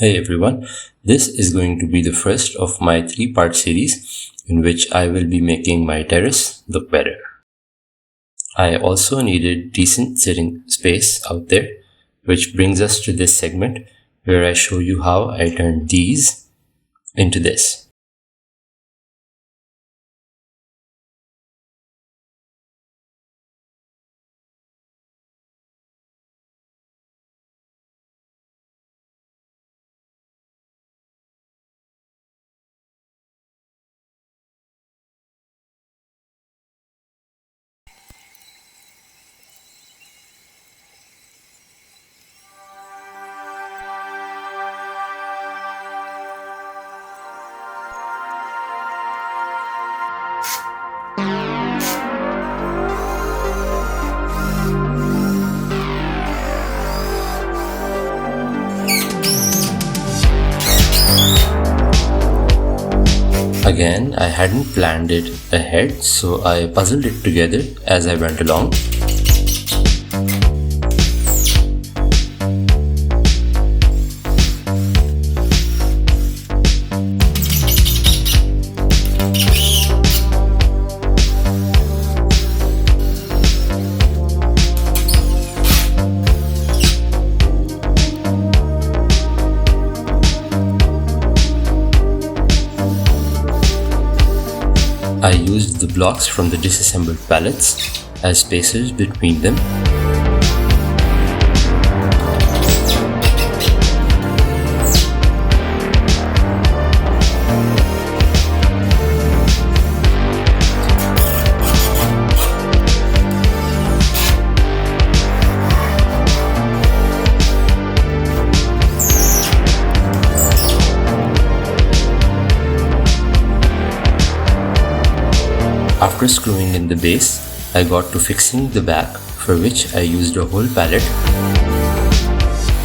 Hey everyone, this is going to be the first of my 3-part series in which I will be making my terrace look better. I also needed decent sitting space out there, which brings us to this segment where I show you how I turned these into this. Again, I hadn't planned it ahead, so I puzzled it together as I went along. I used the blocks from the disassembled pallets as spacers between them. After screwing in the base, I got to fixing the back, for which I used a whole pallet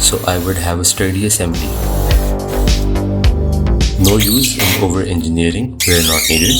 so I would have a sturdy assembly. No use in over-engineering where not needed.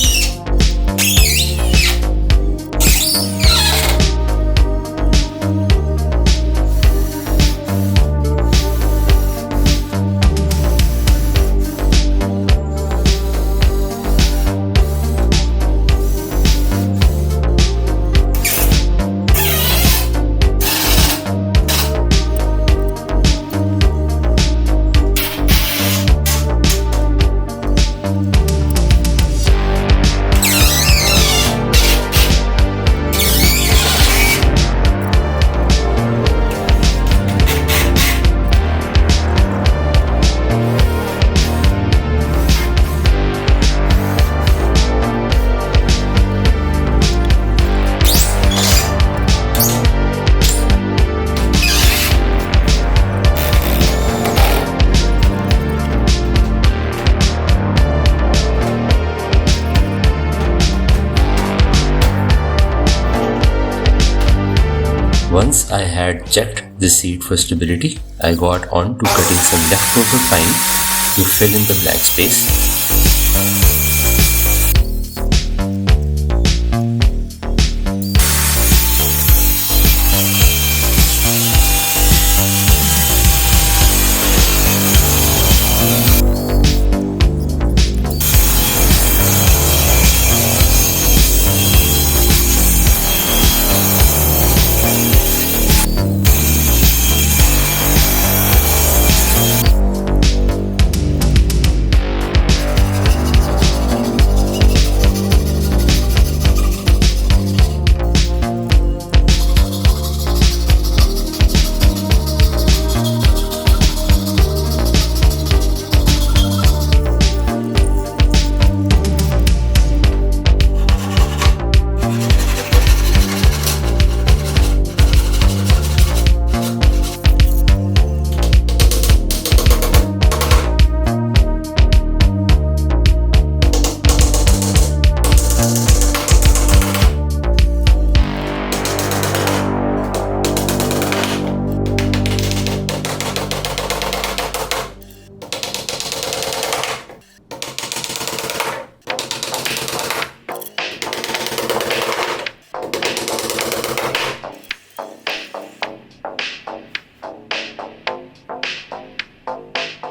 Once I had checked the seat for stability, I got on to cutting some leftover pine to fill in the blank space.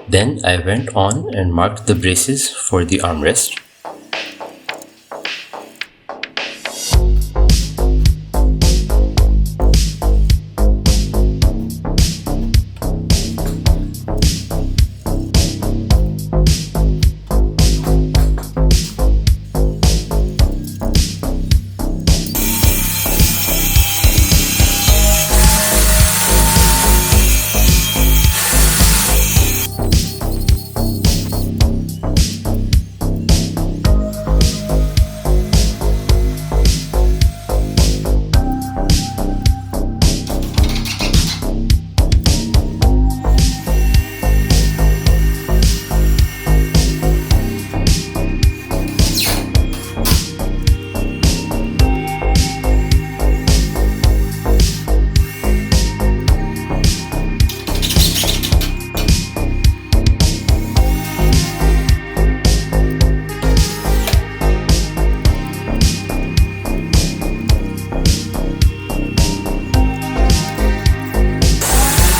Then I went on and marked the braces for the armrest.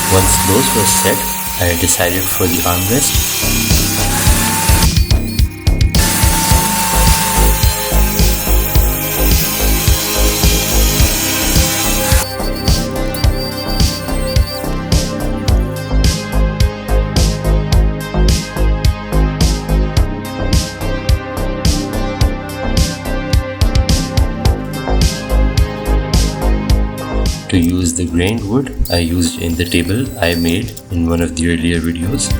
Once those were set, I decided for the armrest. To use the grained wood I used in the table I made in one of the earlier videos.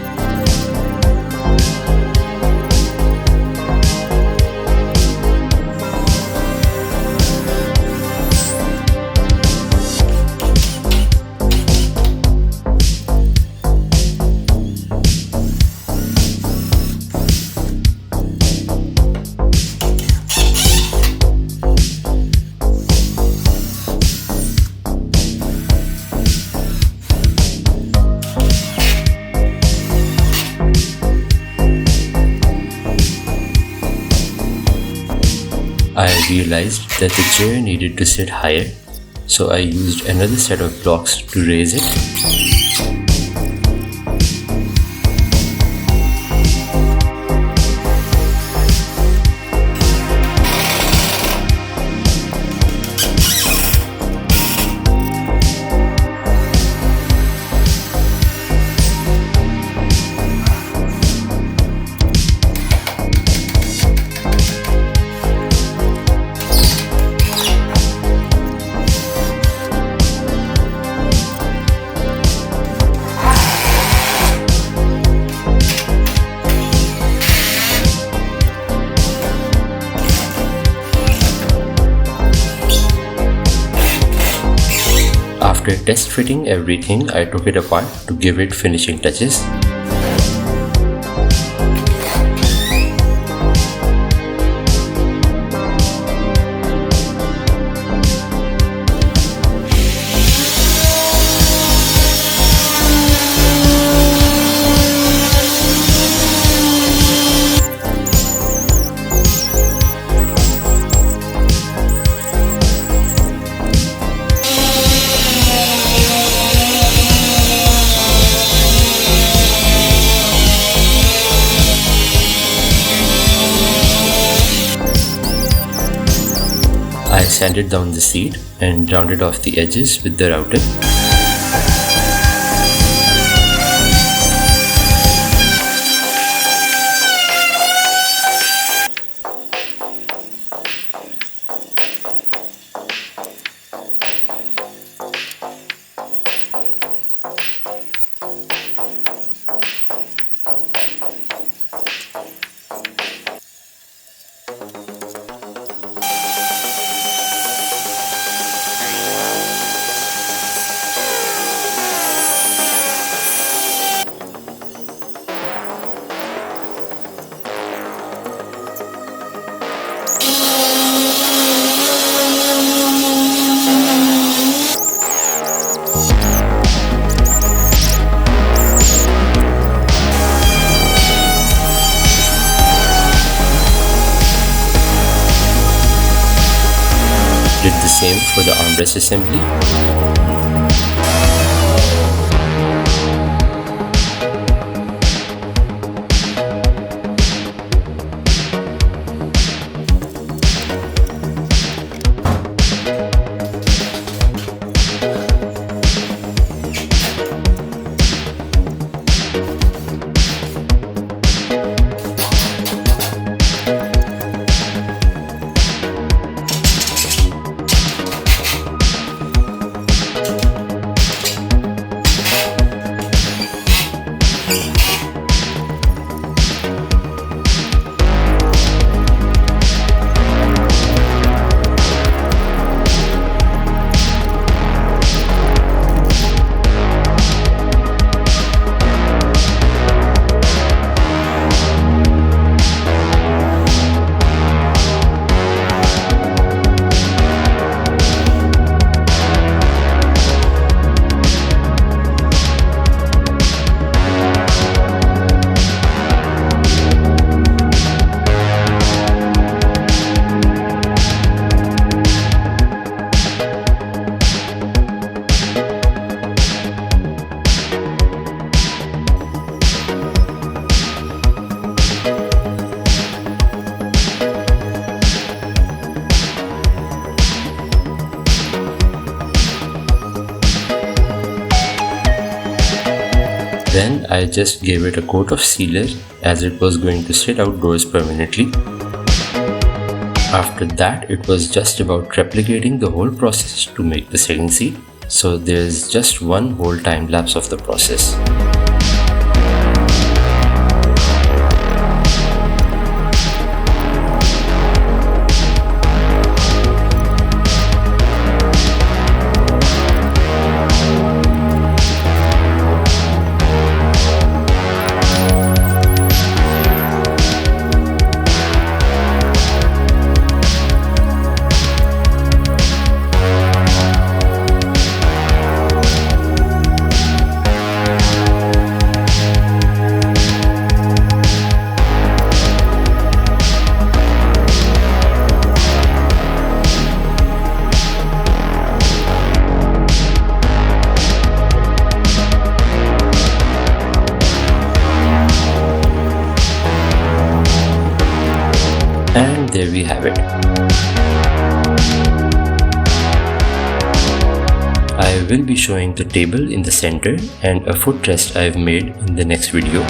I realized that the chair needed to sit higher, so I used another set of blocks to raise it. After test fitting everything, I took it apart to give it finishing touches. I sanded down the seat and rounded off the edges with the router. Did the same for the armrest assembly. Then I just gave it a coat of sealer as it was going to sit outdoors permanently. After that, it was just about replicating the whole process to make the second seat. So there's just one whole time lapse of the process. And there we have it. I will be showing the table in the center and a footrest I've made in the next video.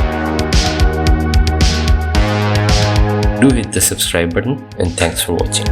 Do hit the subscribe button and thanks for watching.